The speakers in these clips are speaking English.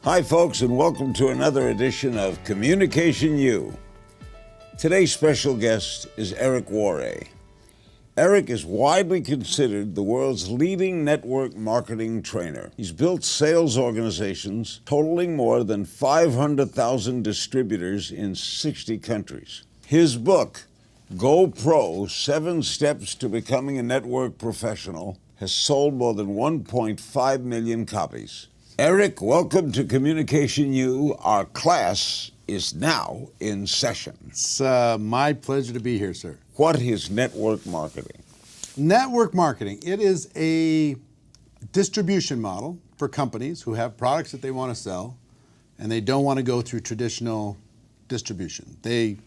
Hi, folks, and welcome to another edition of Communication U. Today's special guest is Eric Worre. Eric is widely considered the world's leading network marketing trainer. He's built sales organizations totaling more than 500,000 distributors in 60 countries. His book, Go Pro: 7 Steps to Becoming a Network Professional, has sold more than 1.5 million copies. Eric, welcome to Communication U. Our class is now in session. It's my pleasure to be here, sir. What is network marketing? Network marketing, it is a distribution model for companies who have products that they want to sell and they don't want to go through traditional distribution. They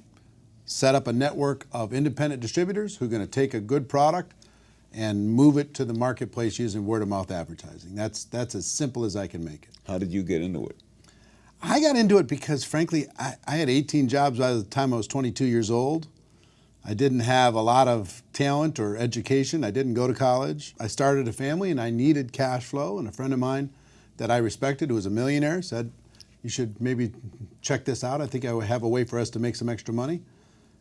set up a network of independent distributors who are going to take a good product and move it to the marketplace using word-of-mouth advertising. That's as simple as I can make it. How did you get into it? I got into it because, frankly, I had 18 jobs by the time I was 22 years old. I didn't have a lot of talent or education. I didn't go to college. I started a family and I needed cash flow, and a friend of mine that I respected, who was a millionaire, said, you should maybe check this out. I think I would have a way for us to make some extra money.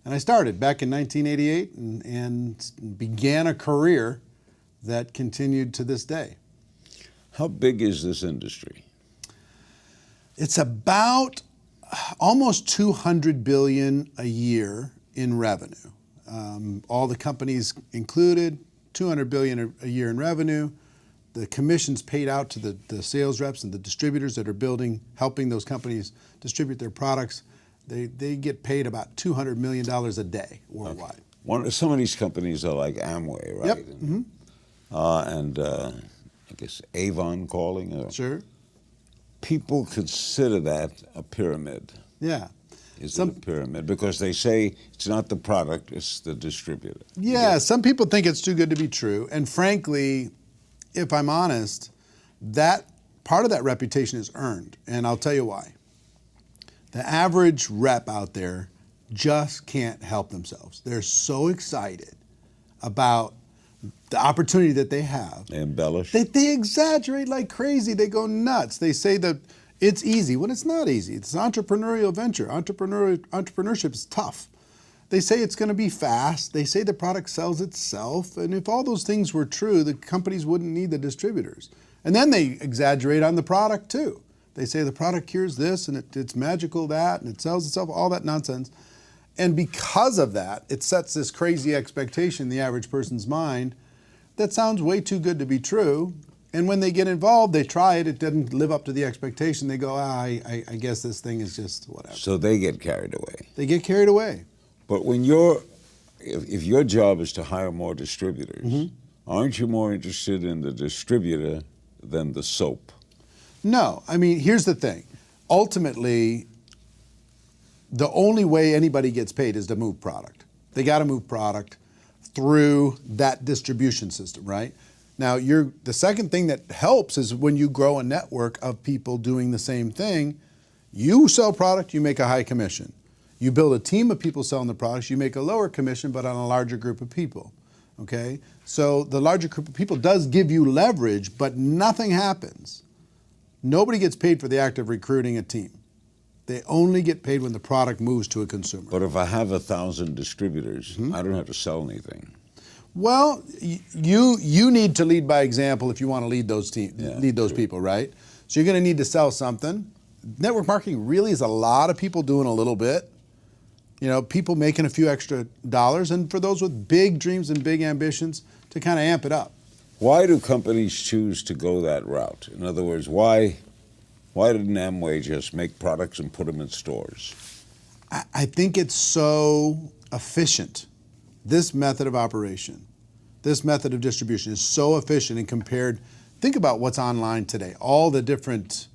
And I started back in 1988 and began a career that continued to this day. How big is this industry? It's about almost $200 billion a year in revenue. All the companies included, $200 billion a year in revenue. The commissions paid out to the sales reps and the distributors that are helping those companies distribute their products. They get paid about $200 million a day worldwide. Okay. Some of these companies are like Amway, right? Yep. Mm-hmm. And I guess Avon calling. Sure. People consider that a pyramid. Yeah. Is it a pyramid? Because they say it's not the product, it's the distributor. Yeah, some people think it's too good to be true. And frankly, if I'm honest, that part of that reputation is earned. And I'll tell you why. The average rep out there just can't help themselves. They're so excited about the opportunity that they have. They embellish. They exaggerate like crazy. They go nuts. They say that it's easy when it's not easy. It's an entrepreneurial venture. Entrepreneurship is tough. They say it's going to be fast. They say the product sells itself. And if all those things were true, the companies wouldn't need the distributors. And then they exaggerate on the product too. They say the product cures this and it's magical that and it sells itself, all that nonsense. And because of that, it sets this crazy expectation in the average person's mind that sounds way too good to be true. And when they get involved, they try it, it doesn't live up to the expectation. They go, I guess this thing is just whatever. So they get carried away. They get carried away. But when if your job is to hire more distributors, mm-hmm. aren't you more interested in the distributor than the soap? No, I mean, here's the thing. Ultimately, the only way anybody gets paid is to move product. They got to move product through that distribution system, right? Now, the second thing that helps is when you grow a network of people doing the same thing, you sell product, you make a high commission. You build a team of people selling the products, you make a lower commission, but on a larger group of people, okay? So the larger group of people does give you leverage, but nothing happens. Nobody gets paid for the act of recruiting a team. They only get paid when the product moves to a consumer. But if I have 1,000 distributors, mm-hmm. I don't have to sell anything. Well, you need to lead by example if you want to lead those people, right? So you're going to need to sell something. Network marketing really is a lot of people doing a little bit. You know, people making a few extra dollars, and for those with big dreams and big ambitions, to kind of amp it up. Why do companies choose to go that route? In other words, why didn't Amway just make products and put them in stores? I think it's so efficient. This method of operation, this method of distribution is so efficient and compared. Think about what's online today. All the different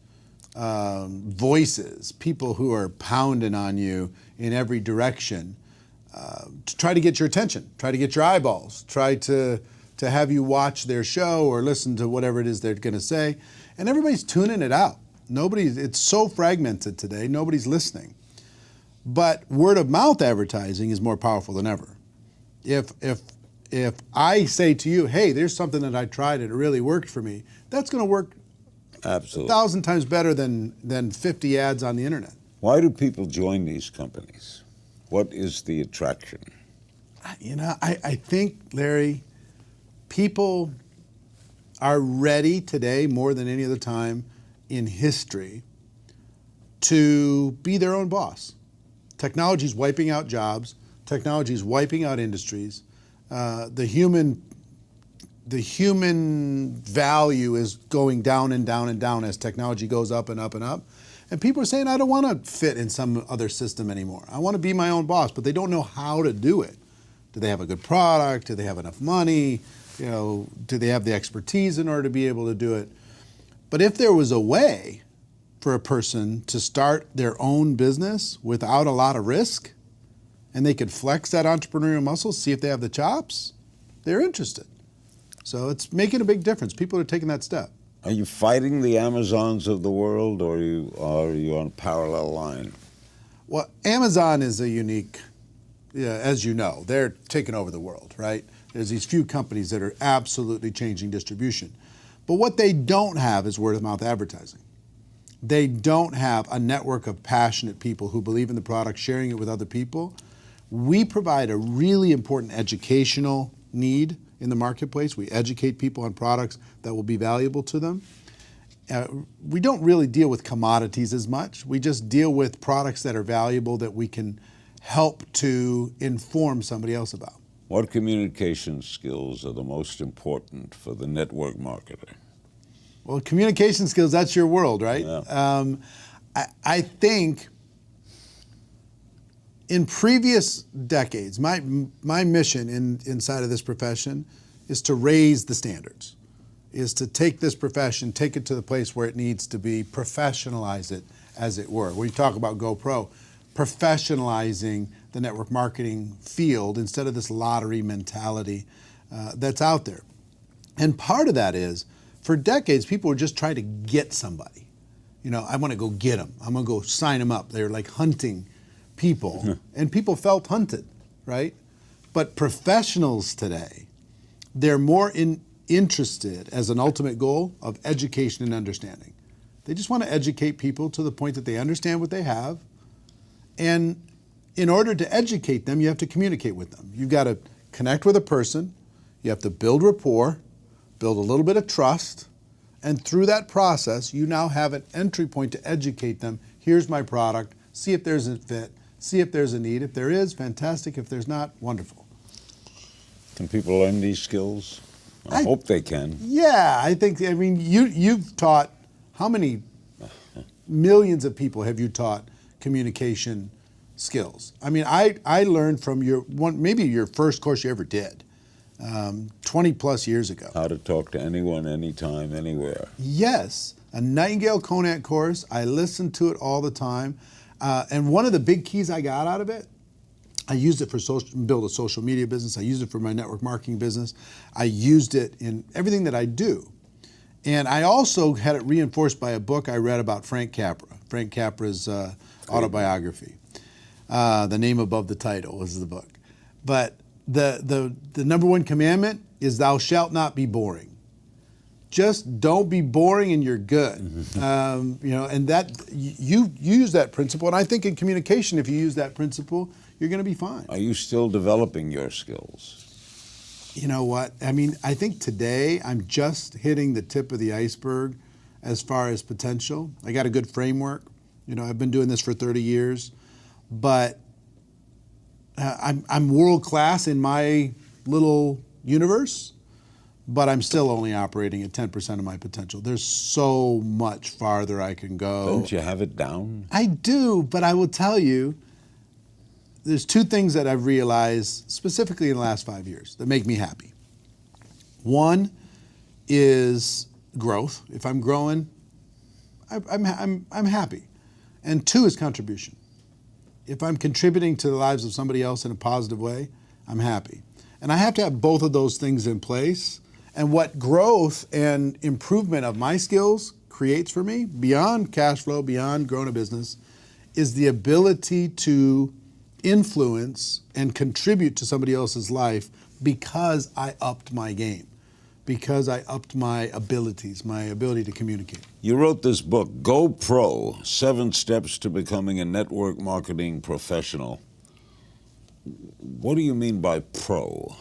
voices, people who are pounding on you in every direction to try to get your attention, try to get your eyeballs, try to have you watch their show or listen to whatever it is they're going to say. And everybody's tuning it out. It's so fragmented today, nobody's listening. But word of mouth advertising is more powerful than ever. If I say to you, hey, there's something that I tried and it really worked for me, that's going to work Absolutely. 1,000 times better than 50 ads on the internet. Why do people join these companies? What is the attraction? I think, Larry, people are ready today more than any other time in history to be their own boss. Technology is wiping out jobs. Technology is wiping out industries. The human value is going down and down and down as technology goes up and up and up. And people are saying, I don't want to fit in some other system anymore. I want to be my own boss, but they don't know how to do it. Do they have a good product? Do they have enough money? Do they have the expertise in order to be able to do it? But if there was a way for a person to start their own business without a lot of risk, and they could flex that entrepreneurial muscle, see if they have the chops, they're interested. So it's making a big difference. People are taking that step. Are you fighting the Amazons of the world, or are you on a parallel line? Well, Amazon is a unique, as you know, they're taking over the world, right? There's these few companies that are absolutely changing distribution. But what they don't have is word of mouth advertising. They don't have a network of passionate people who believe in the product, sharing it with other people. We provide a really important educational need in the marketplace. We educate people on products that will be valuable to them. We don't really deal with commodities as much. We just deal with products that are valuable that we can help to inform somebody else about. What communication skills are the most important for the network marketer? Well, communication skills, that's your world, right? Yeah. I think in previous decades, my mission inside of this profession is to raise the standards, is to take this profession, take it to the place where it needs to be, professionalize it, as it were. When you talk about GoPro, professionalizing the network marketing field instead of this lottery mentality that's out there. And part of that is, for decades, people were just trying to get somebody. I want to go get them. I'm going to go sign them up. They're like hunting people, and people felt hunted, right? But professionals today, they're more interested as an ultimate goal of education and understanding. They just want to educate people to the point that they understand what they have. And in order to educate them, you have to communicate with them. You've got to connect with a person. You have to build rapport, build a little bit of trust. And through that process, you now have an entry point to educate them. Here's my product. See if there's a fit. See if there's a need. If there is, fantastic. If there's not, wonderful. Can people learn these skills? I hope they can. Yeah, I mean, you've taught, how many millions of people have you taught communication skills? I mean, I learned from maybe your first course you ever did, 20 plus years ago. How to talk to anyone, anytime, anywhere. Yes, a Nightingale Conant course. I listened to it all the time. And one of the big keys I got out of it, I used it for build a social media business. I used it for my network marketing business. I used it in everything that I do. And I also had it reinforced by a book I read about Frank Capra. Frank Capra's autobiography. The name above the title was the book. But the number one commandment is thou shalt not be boring. Just don't be boring and you're good. And that you use that principle. And I think in communication, if you use that principle, you're going to be fine. Are you still developing your skills? You know what? I mean, I think today I'm just hitting the tip of the iceberg as far as potential. I got a good framework. I've been doing this for 30 years, but I'm world class in my little universe, but I'm still only operating at 10% of my potential. There's so much farther I can go. Don't you have it down? I do, but I will tell you, there's two things that I've realized specifically in the last 5 years that make me happy. One is growth. If I'm growing, I'm happy. And two is contribution. If I'm contributing to the lives of somebody else in a positive way, I'm happy. And I have to have both of those things in place. And what growth and improvement of my skills creates for me, beyond cash flow, beyond growing a business, is the ability to influence and contribute to somebody else's life because I upped my game. because I upped my abilities, my ability to communicate. You wrote this book, Go Pro, 7 Steps to Becoming a Network Marketing Professional. What do you mean by pro?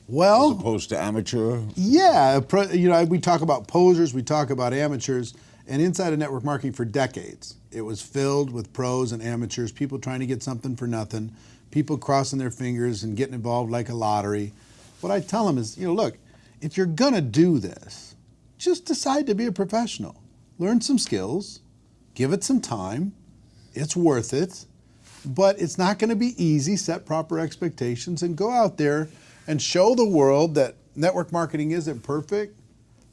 Well, As opposed to amateur? yeah, we talk about posers, we talk about amateurs, and inside of network marketing for decades, it was filled with pros and amateurs, people trying to get something for nothing, people crossing their fingers and getting involved like a lottery. What I tell them is, look, if you're gonna do this, just decide to be a professional. Learn some skills, give it some time, it's worth it, but it's not gonna be easy. Set proper expectations and go out there and show the world that network marketing isn't perfect,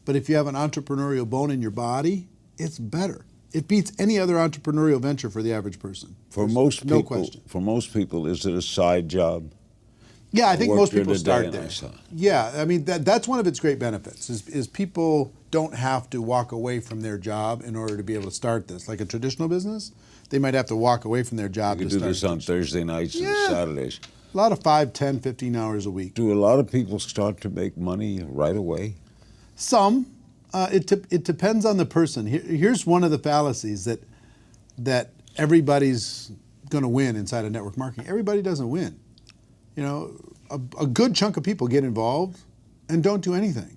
but if you have an entrepreneurial bone in your body, it's better. It beats any other entrepreneurial venture for the average person. For most people, no question. For most people, is it a side job? Yeah, I think worked most during people the day start and there. I saw it. Yeah, I mean that's one of its great benefits is people don't have to walk away from their job in order to be able to start this. Like a traditional business, they might have to walk away from their job You to do start this on Thursday nights and Yeah. Saturdays. A lot of 5, 10, 15 hours a week. Do a lot of people start to make money right away? Some. It depends on the person. Here's one of the fallacies that everybody's going to win inside of network marketing. Everybody doesn't win. A good chunk of people get involved and don't do anything.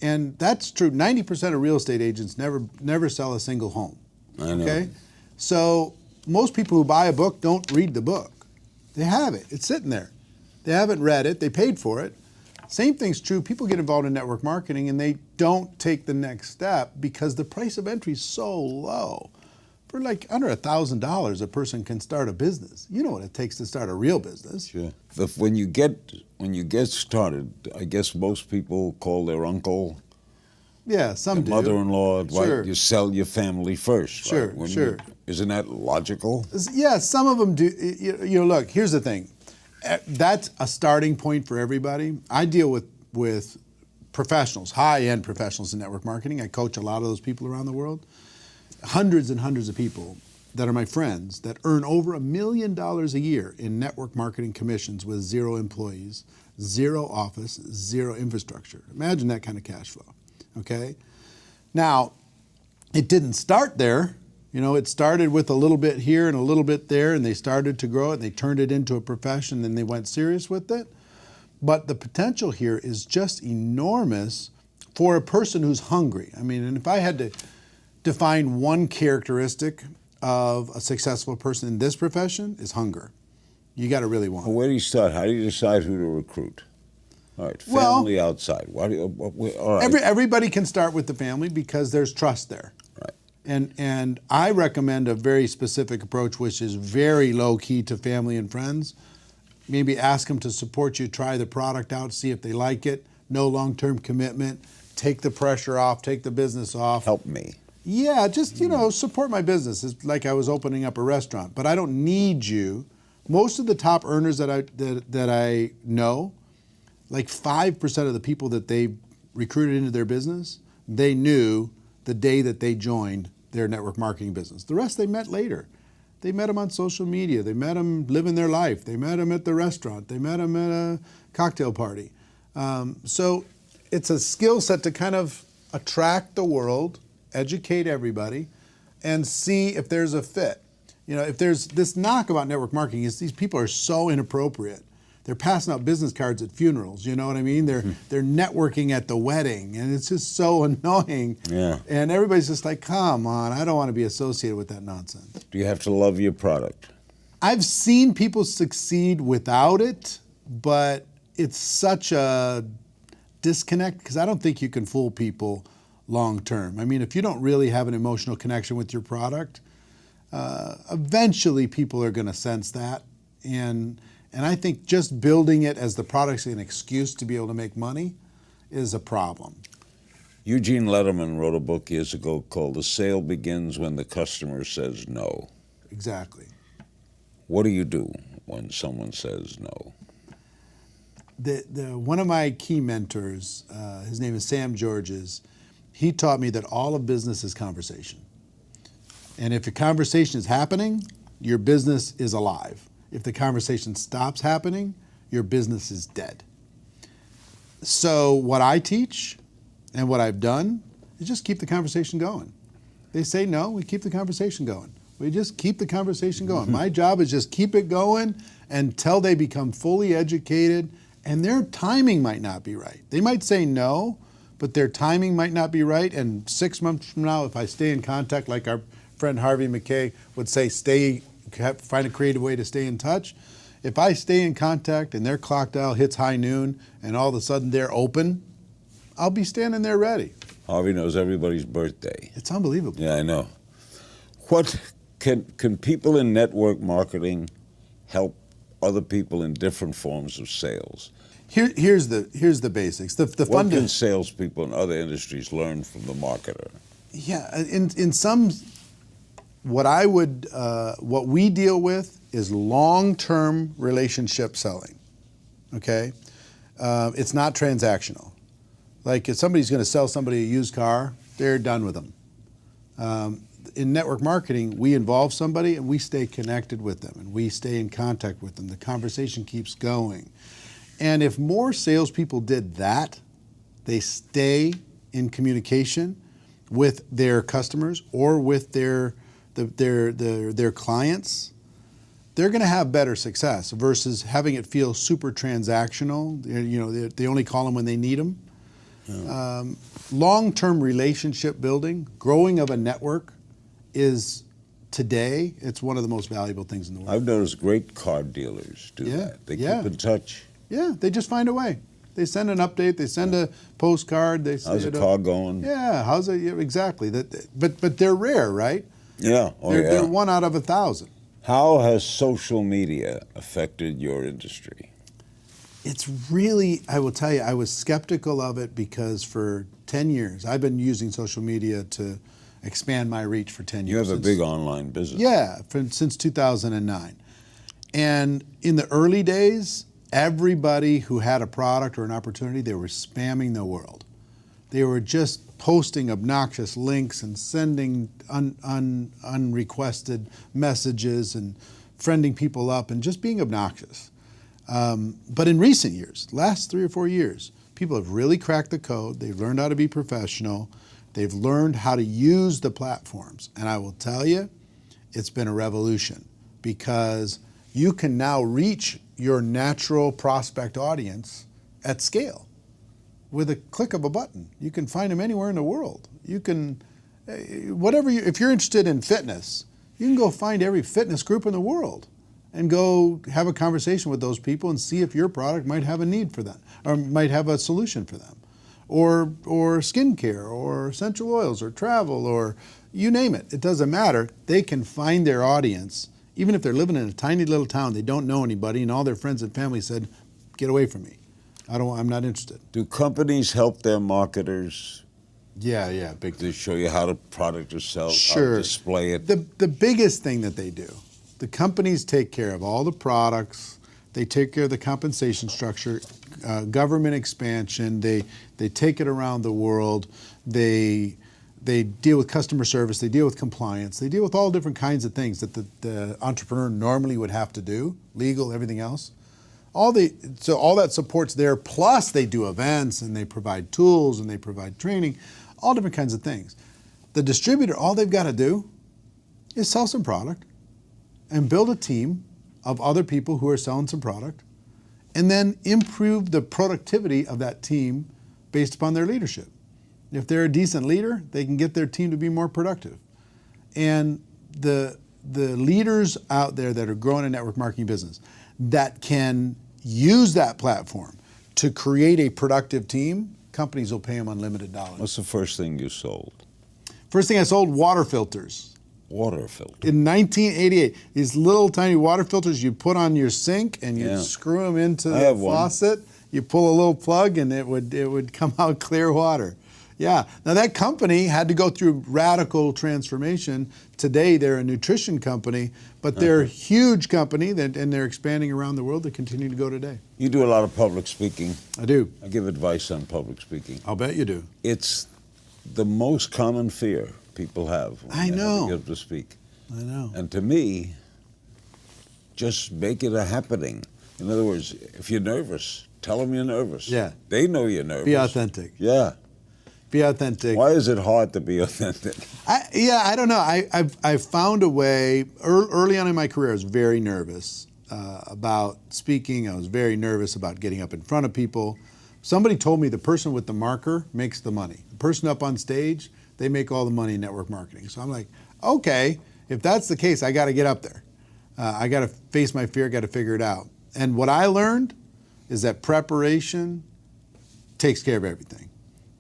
And that's true. 90% of real estate agents never sell a single home. I know. Okay? So most people who buy a book don't read the book. They have it. It's sitting there. They haven't read it. They paid for it. Same thing's true. People get involved in network marketing and they don't take the next step because the price of entry is so low. For like under $1,000, a person can start a business. You know what it takes to start a real business. Sure. When you get started, I guess most people call their uncle, Yeah, some do. mother-in-law, Sure. right? You sell your family first. Sure, right? sure. Isn't that logical? Yeah, some of them do. Look, here's the thing. That's a starting point for everybody. I deal with professionals, high-end professionals in network marketing. I coach a lot of those people around the world. Hundreds and hundreds of people that are my friends that earn over $1 million a year in network marketing commissions with 0 employees, 0 office, 0 infrastructure. Imagine that kind of cash flow, okay? Now, it didn't start there. It started with a little bit here and a little bit there, and they started to grow it, and they turned it into a profession, and they went serious with it. But the potential here is just enormous for a person who's hungry. I mean, and if I had to define one characteristic of a successful person in this profession, is hunger. You got to really want Well, it. where do you start? How do you decide who to recruit? All right, Well, family outside. All right. Everybody can start with the family because there's trust there. Right. And I recommend a very specific approach, which is very low key to family and friends. Maybe ask them to support you, try the product out, see if they like it. No long-term commitment. Take the pressure off, take the business off. Help me. Yeah, just, support my business. It's like I was opening up a restaurant, but I don't need you. Most of the top earners that I know, like 5% of the people that they recruited into their business, they knew the day that they joined their network marketing business. The rest they met later. They met them on social media. They met them living their life. They met them at the restaurant. They met them at a cocktail party. So it's a skill set to kind of attract the world, educate everybody, and see if there's a fit. If there's this knock about network marketing is these people are so inappropriate. They're passing out business cards at funerals, you know what I mean? They're networking at the wedding, and it's just so annoying. Yeah. And everybody's just like, come on, I don't want to be associated with that nonsense. Do you have to love your product? I've seen people succeed without it, but it's such a disconnect because I don't think you can fool people long term. I mean, if you don't really have an emotional connection with your product, eventually people are going to sense that. And I think just building it as the product's an excuse to be able to make money is a problem. Eugene Lederman wrote a book years ago called The Sale Begins When the Customer Says No. Exactly. What do you do when someone says no? One of my key mentors, his name is Sam Georges, he taught me that all of business is conversation. And if a conversation is happening, your business is alive. If the conversation stops happening, your business is dead. So what I teach and what I've done is just keep the conversation going. They say no, we keep the conversation going. We just keep the conversation going. My job is just keep it going until they become fully educated, and their timing might not be right. They might say no, but their timing might not be right. And 6 months from now, if I stay in contact, like our friend Harvey McKay would say, find a creative way to stay in touch. If I stay in contact and their clock dial hits high noon and all of a sudden they're open, I'll be standing there ready. Harvey knows everybody's birthday. It's unbelievable. Yeah, I know. What can people in network marketing help other people in different forms of sales? Here's the basics. What can salespeople in other industries learn from the marketer? Yeah, in some, what we deal with is long-term relationship selling. Okay, it's not transactional. Like if somebody's going to sell somebody a used car, they're done with them. In network marketing, we involve somebody and we stay connected with them and we stay in contact with them. The conversation keeps going. And if more salespeople did that, they stay in communication with their customers or with their clients, they're going to have better success versus having it feel super transactional. You know, they only call them when they need them. Yeah. Long-term relationship building, growing of a network is today, it's one of the most valuable things in the world. I've noticed great car dealers do that. They keep in touch. Yeah, they just find a way. They send an update. They send a postcard. They say, how's the car going? Yeah, how's it? Yeah, exactly. But they're rare, right? Yeah. They're 1 out of 1,000. How has social media affected your industry? It's really, I will tell you, I was skeptical of it because for 10 years, I've been using social media to expand my reach for 10 years. You have a big online business. Yeah, since 2009. And in the early days, everybody who had a product or an opportunity, they were spamming the world. They were just posting obnoxious links and sending unrequested messages and friending people up and just being obnoxious. But in recent years, last 3 or 4 years, people have really cracked the code. They've learned how to be professional. They've learned how to use the platforms. And I will tell you, it's been a revolution because you can now reach your natural prospect audience at scale with a click of a button. You can find them anywhere in the world. You can, if you're interested in fitness, you can go find every fitness group in the world and go have a conversation with those people and see if your product might have a need for them or might have a solution for them. Or skincare or essential oils or travel or you name it. It doesn't matter. They can find their audience. Even if they're living in a tiny little town, they don't know anybody and all their friends and family said, get away from me. I'm not interested. Do companies help their marketers? Yeah, big time. To show you how the product is sold, Sure. how to display it? The biggest thing that they do, the companies take care of all the products, they take care of the compensation structure, government expansion, they take it around the world, they deal with customer service, they deal with compliance, they deal with all different kinds of things that the entrepreneur normally would have to do, legal, everything else. So all that support's there, plus they do events and they provide tools and they provide training, all different kinds of things. The distributor, all they've got to do is sell some product and build a team of other people who are selling some product and then improve the productivity of that team based upon their leadership. If they're a decent leader, they can get their team to be more productive. And the leaders out there that are growing a network marketing business that can use that platform to create a productive team, companies will pay them unlimited dollars. What's the first thing you sold? First thing I sold, water filters. Water filter. In 1988, these little tiny water filters you put on your sink and you screw them into the faucet. You pull a little plug and it would come out clear water. Yeah. Now that company had to go through radical transformation. Today they're a nutrition company, but they're a huge company and they're expanding around the world. They continue to go today. You do a lot of public speaking. I do. I give advice on public speaking. I'll bet you do. It's the most common fear people have when they get to speak. I know. And to me, just make it a happening. In other words, if you're nervous, Tell them you're nervous. Yeah. They know you're nervous. Be authentic. Yeah. Be authentic. Why is it hard to be authentic? I don't know. I've found a way. Early on in my career, I was very nervous about speaking. I was very nervous about getting up in front of people. Somebody told me the person with the marker makes the money. The person up on stage, they make all the money in network marketing. So I'm like, okay, if that's the case, I got to get up there. I got to face my fear, got to figure it out. And what I learned is that preparation takes care of everything.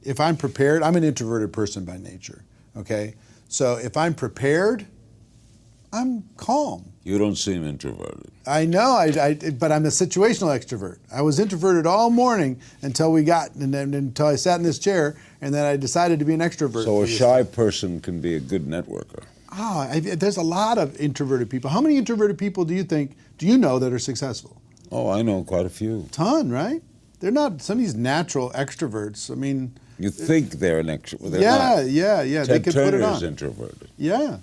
If I'm prepared, I'm an introverted person by nature, okay? So if I'm prepared, I'm calm. You don't seem introverted. I know, but I'm a situational extrovert. I was introverted all morning until until I sat in this chair, and then I decided to be an extrovert. So a shy person can be a good networker. There's a lot of introverted people. How many introverted people do you know that are successful? Oh, I know quite a few. Ton, right? They're not some of these natural extroverts. I mean, you think they're an extrovert. They're yeah. not. They Ted could Turner put it on. is introverted. Yeah.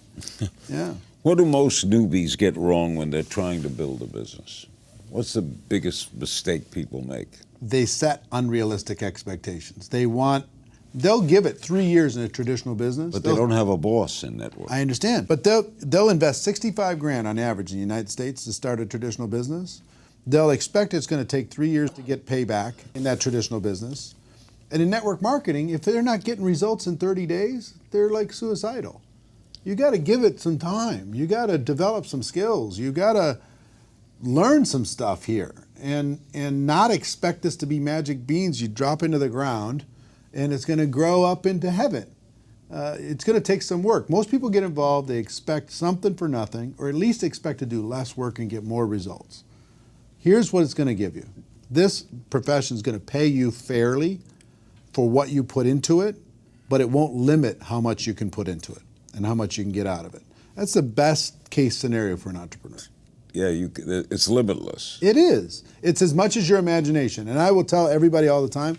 What do most newbies get wrong when they're trying to build a business? What's the biggest mistake people make? They set unrealistic expectations. They'll give it 3 years in a traditional business. But they don't have a boss in network. I understand. But they'll invest 65 grand on average in the United States to start a traditional business. They'll expect it's going to take 3 years to get payback in that traditional business. And in network marketing, if they're not getting results in 30 days, they're like suicidal. You got to give it some time. You got to develop some skills. You got to learn some stuff here and not expect this to be magic beans you drop into the ground and it's going to grow up into heaven. It's going to take some work. Most people get involved, they expect something for nothing, or at least expect to do less work and get more results. Here's what it's going to give you. This profession is going to pay you fairly for what you put into it, but it won't limit how much you can put into it and how much you can get out of it. That's the best case scenario for an entrepreneur. Yeah, it's limitless. It is. It's as much as your imagination. And I will tell everybody all the time,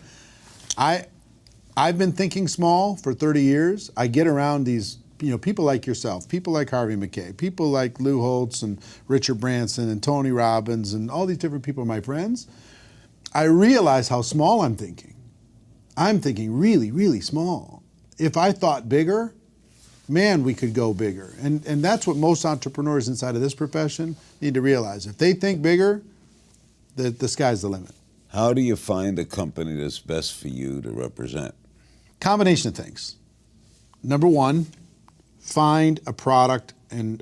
I've been thinking small for 30 years. I get around these people like yourself, people like Harvey Mackay, people like Lou Holtz and Richard Branson and Tony Robbins and all these different people are my friends. I realize how small I'm thinking. I'm thinking really, really small. If I thought bigger, man, we could go bigger. And that's what most entrepreneurs inside of this profession need to realize. If they think bigger, the sky's the limit. How do you find a company that's best for you to represent? Combination of things. Number one, find a product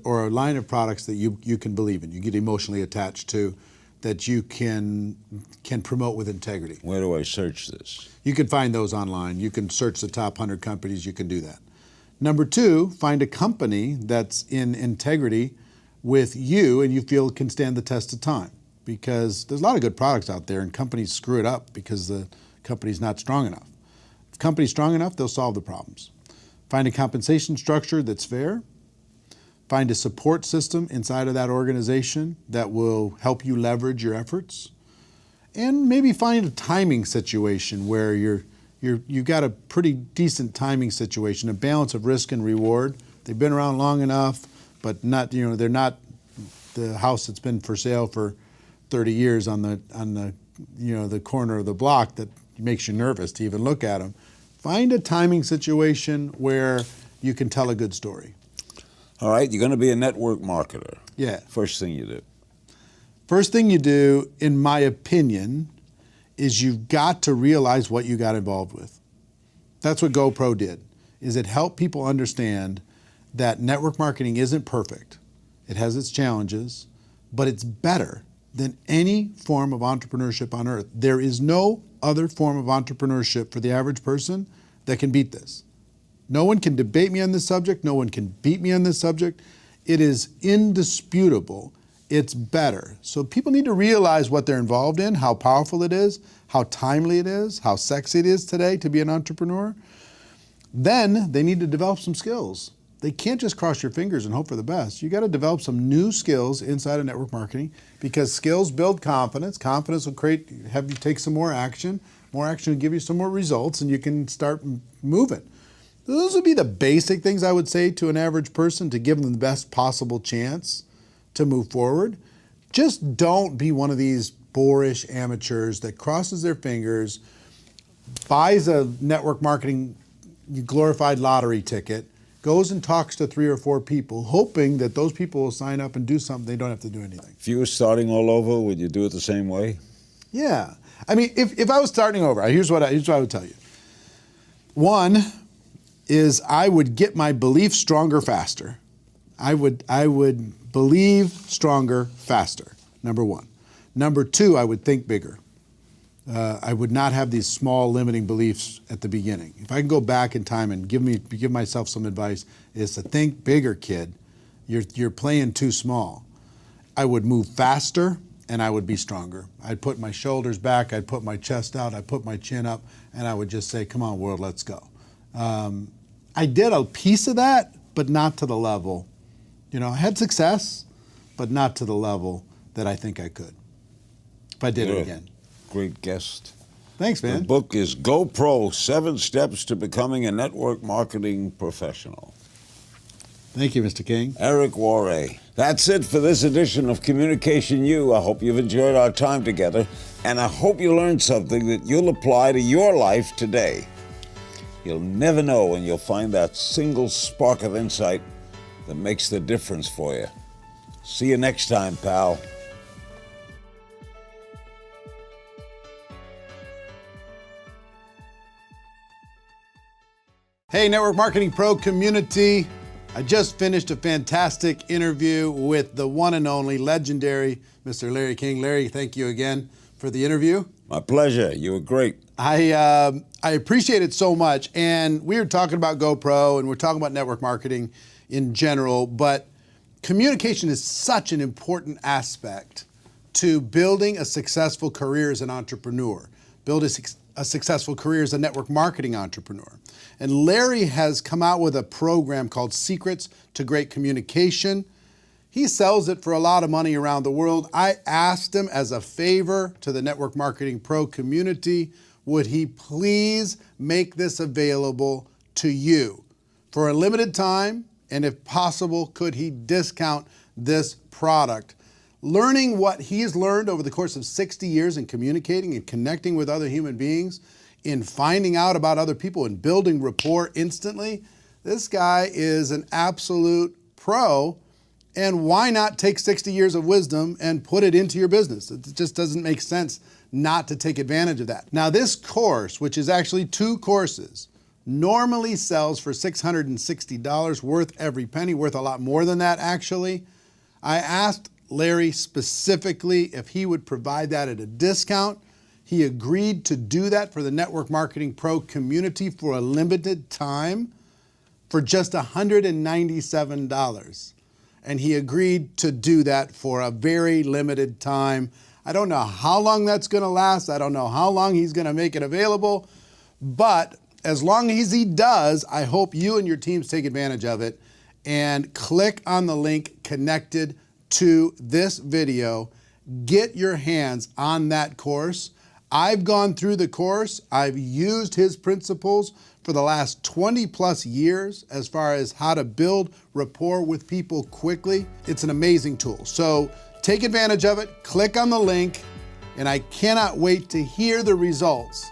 or a line of products that you can believe in, you get emotionally attached to, that you can promote with integrity. Where do I search this? You can find those online. You can search the top 100 companies. You can do that. Number two, find a company that's in integrity with you and you feel can stand the test of time. Because there's a lot of good products out there and companies screw it up because the company's not strong enough. If the company's strong enough, they'll solve the problems. Find a compensation structure that's fair. Find a support system inside of that organization that will help you leverage your efforts. And maybe find a timing situation where you've got a pretty decent timing situation, a balance of risk and reward. They've been around long enough, but they're not the house that's been for sale for 30 years on the corner of the block that makes you nervous to even look at them. Find a timing situation where you can tell a good story. All right, you're going to be a network marketer. Yeah. First thing you do. First thing you do, in my opinion, is you've got to realize what you got involved with. That's what GoPro did, is it helped people understand that network marketing isn't perfect. It has its challenges, but it's better than any form of entrepreneurship on earth. There is no other form of entrepreneurship for the average person that can beat this. No one can debate me on this subject. No one can beat me on this subject. It is indisputable. It's better. So people need to realize what they're involved in, how powerful it is, how timely it is, how sexy it is today to be an entrepreneur. Then they need to develop some skills. They can't just cross your fingers and hope for the best. You got to develop some new skills inside of network marketing because skills build confidence. Confidence will have you take some more action. More action will give you some more results and you can start moving. Those would be the basic things I would say to an average person to give them the best possible chance to move forward. Just don't be one of these boorish amateurs that crosses their fingers, buys a network marketing glorified lottery ticket, goes and talks to 3 or 4 people, hoping that those people will sign up and do something. They don't have to do anything. If you were starting all over, would you do it the same way? Yeah. I mean, if I was starting over, here's what I would tell you. One is I would get my belief stronger faster. I would believe stronger faster, number one. Number two, I would think bigger. I would not have these small limiting beliefs at the beginning. If I can go back in time and give myself some advice, is to think bigger, kid. You're playing too small. I would move faster and I would be stronger. I'd put my shoulders back, I'd put my chest out, I'd put my chin up, and I would just say, come on, world, let's go. I did a piece of that, but not to the level. You know, I had success, but not to the level that I think I could if I did it again. Great guest. Thanks, man. The book is GoPro, 7 Steps to Becoming a Network Marketing Professional. Thank you, Mr. King. Eric Worre. That's it for this edition of Communication U. I hope you've enjoyed our time together, and I hope you learned something that you'll apply to your life today. You'll never know when you'll find that single spark of insight that makes the difference for you. See you next time, pal. Hey, Network Marketing Pro community. I just finished a fantastic interview with the one and only legendary Mr. Larry King. Larry, thank you again for the interview. My pleasure. You were great. I appreciate it so much. And we were talking about GoPro and we're talking about network marketing in general, but communication is such an important aspect to building a successful career as an entrepreneur, build a successful career as a network marketing entrepreneur. And Larry has come out with a program called Secrets to Great Communication. He sells it for a lot of money around the world. I asked him as a favor to the Network Marketing Pro community, would he please make this available to you for a limited time? And if possible, could he discount this product? Learning what he's learned over the course of 60 years in communicating and connecting with other human beings, in finding out about other people and building rapport instantly, this guy is an absolute pro. And why not take 60 years of wisdom and put it into your business? It just doesn't make sense not to take advantage of that. Now, this course, which is actually 2 courses, normally sells for $660, worth every penny, worth a lot more than that, actually. I asked Larry specifically if he would provide that at a discount. He agreed to do that for the Network Marketing Pro community for a limited time for just $197. And he agreed to do that for a very limited time. I don't know how long that's going to last. I don't know how long he's going to make it available. But as long as he does, I hope you and your teams take advantage of it and click on the link connected to this video. Get your hands on that course. I've gone through the course. I've used his principles for the last 20 plus years as far as how to build rapport with people quickly. It's an amazing tool. So take advantage of it, click on the link, and I cannot wait to hear the results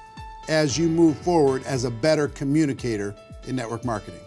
as you move forward as a better communicator in network marketing.